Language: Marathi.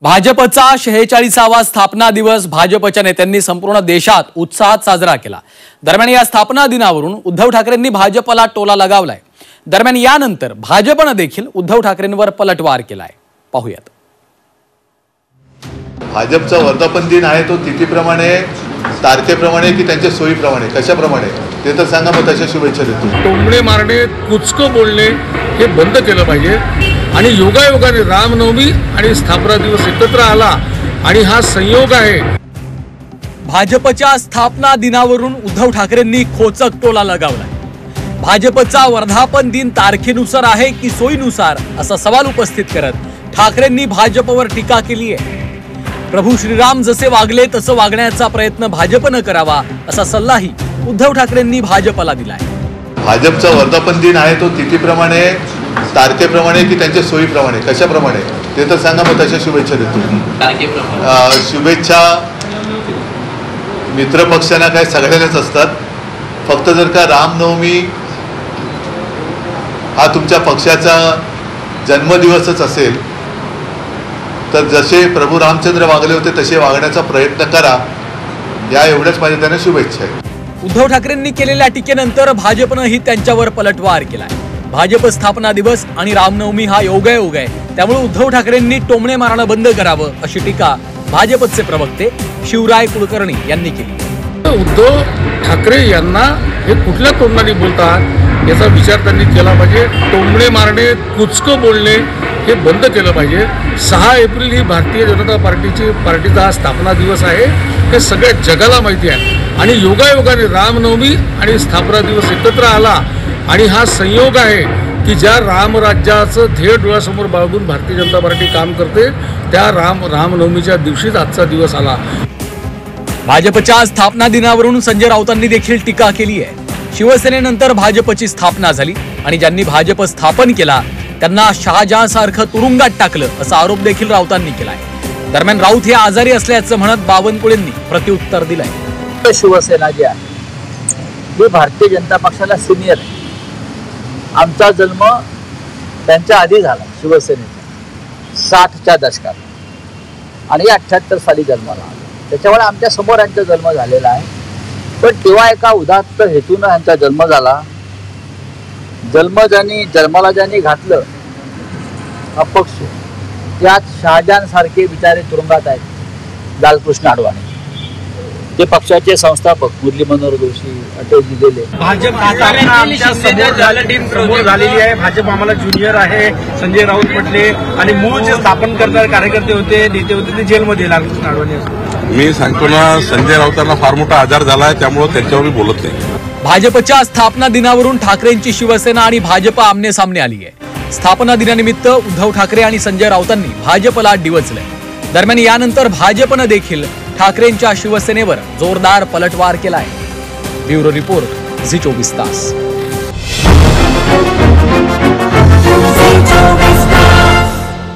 भाजपचा 46वा स्थापना दिवस भाजपच्या नेत्यांनी संपूर्ण देशात उत्साहात साजरा केला। दरम्यान या स्थापना दिनावरून उद्धव ठाकरेंनी भाजपला टोला लगावलाय। दरम्यान यानंतर भाजपने देखील उद्धव ठाकरेंवर पलटवार केलाय। पाहूयात। भाजपचा वर्धापन दिन आहे तो तिथीप्रमाणे तारखेप्रमाणे की त्यांच्या सोयीप्रमाणे कशाप्रमाणे ते तर सांगा, मग तशा शुभेच्छा देतो। टोमणे मारणे कुचकं बोलणे हे बंद केलं पाहिजे आणि योगायोगाने रामनवमी आणि स्थापना दिवस एकत्र आला आणि हा संयोग आहे। भाजपच्या स्थापना दिनावरून उद्धव ठाकरेंनी खोचक टोला लगावलाय। भाजपचा वर्धापन दिन तारखेनुसार आहे की सोयीनुसार असा सवाल उपस्थित करत ठाकरेंनी भाजपवर टीका केली आहे। प्रभू श्रीराम जसे वागले तसं वागण्याचा प्रयत्न भाजपने करावा असा सल्लाही उद्धव ठाकरेंनी भाजपला दिलाय। भाजपचा वर्धापन दिन आहे तो तिथीप्रमाणे तारखेप्रमाणे की त्यांच्या सोयीप्रमाणे कशाप्रमाणे ते तर सांगा, मग तशा शुभेच्छा देतो। शुभेच्छा मित्रपक्षांना काय सगळ्यांनाच असतात, फक्त जर का रामनवमी हा तुमच्या पक्षाचा जन्मदिवसच असेल तर जसे प्रभू रामचंद्र वागले होते तसे वागण्याचा प्रयत्न करा, या एवढ्याच माझ्या त्यांना शुभेच्छा आहे। उद्धव ठाकरेंनी केलेल्या टीकेनंतर भाजपनेही त्यांच्यावर पलटवार केलाय। भाजप स्थापना दिवस आणि रामनवमी हा योगायोग आहे, त्यामुळे उद्धव ठाकरेंनी टोमणे मारणं बंद करावं अशी टीका भाजपचे प्रवक्ते शिवराय कुलकर्णी यांनी केली। उद्धव ठाकरे यांना हे कुठल्या तोंडाने बोलतात याचा विचार त्यांनी केला पाहिजे। टोमणे मारणे कुचकं बोलणे हे बंद केलं पाहिजे। 6 एप्रिल ही भारतीय जनता पार्टीचा हा स्थापना दिवस आहे, हे सगळ्या जगाला माहिती आहे आणि योगायोगाने रामनवमी आणि स्थापना दिवस एकत्र आला आणि हा संयोग आहे की ज्या रामराज्याचं ध्येय डोळ्यासमोर बाळगून भारतीय जनता पार्टी काम करते त्या रामनवमीच्या दिवशीच आजचा दिवस आला। भाजपच्या स्थापना दिनावरून संजय राऊतांनी देखील टीका केली आहे। शिवसेनेनंतर भाजपची स्थापना झाली आणि ज्यांनी भाजप स्थापन केला त्यांना शहाजहांसारखं तुरुंगात टाकलं असा आरोप देखील राऊतांनी केलाय। दरम्यान राऊत हे आजारी असल्याचं म्हणत बावनकुळेंनी प्रत्युत्तर दिलंय। शिवसेना जी आहे ही भारतीय जनता पक्षाला सिनियर आहे। आमचा जन्म त्यांच्या आधी झाला शिवसेनेचा 60च्या दशकात आणि 78 साली जन्माला आला, त्याच्यामुळे आमच्या समोर यांचा जन्म झालेला आहे। पण तेव्हा एका उदात्त हेतून यांचा जन्म झाला। जन्माला ज्यांनी घातलं अपक्ष, त्यात शहाजहान सारखे बिचारे तुरुंगात आहेत। लालकृष्ण अडवाणी ते पक्षाचे संस्थापक, मुरली मनोहर जोशी, अटल दिलेले। भाजप समोर झालेली आहे। भाजप आम्हाला ज्युनियर आहे। संजय राऊत म्हटले आणि मूळ जे स्थापन करणारे कार्यकर्ते होते, नेते होते, ते जेलमध्ये लालकृष्ण अडवाणी। मी सांगतो ना, संजय राऊतांना फार मोठा आजार झालाय, त्यामुळे त्यांच्यावर मी बोलत नाही। भाजपच्या स्थापना दिनावरून ठाकरेंची शिवसेना आणि भाजप आमने सामने आली आहे। स्थापना दिनानिमित्त उद्धव ठाकरे आणि संजय राऊतांनी भाजपला डिवचलंय। दरम्यान यानंतर भाजपने देखील ठाकरेंच्या शिवसेनेवर जोरदार पलटवार केलाय। ब्युरो रिपोर्ट, झी 24 तास।